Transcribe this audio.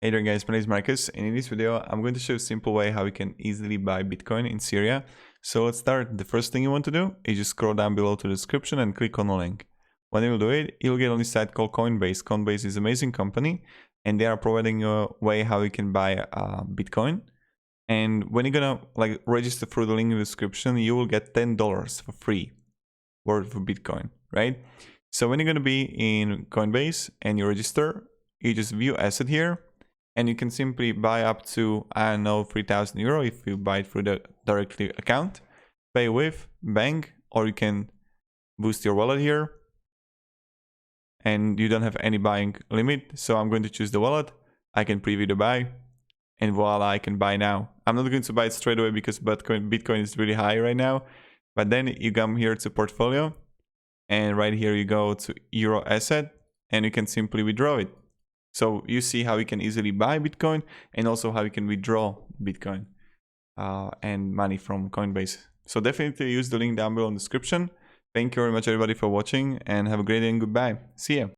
Hey there guys, my name is Marcus, and in this video I'm going to show a simple way how you can easily buy Bitcoin in Syria. So let's start. The first thing you want to do is just scroll down below to the description and click on the link. When you will do it, you'll get on this site called Coinbase. Coinbase is an amazing company and they are providing a way how you can buy Bitcoin. And when you're gonna register through the link in the description, you will get $10 for free worth of Bitcoin, right? So when you're gonna be in Coinbase and you register, you just view asset here. And you can simply buy up to, I don't know, 3,000 euro if you buy it through the directly account, pay with bank, or you can boost your wallet here. And you don't have any buying limit. So I'm going to choose the wallet. I can preview the buy and voila, I can buy now. I'm not going to buy it straight away because Bitcoin is really high right now. But then you come here to portfolio and right here you go to euro asset and you can simply withdraw it. So you see how you can easily buy Bitcoin and also how you can withdraw Bitcoin and money from Coinbase. So definitely use the link down below in the description. Thank you very much everybody for watching and have a great day and goodbye. See ya.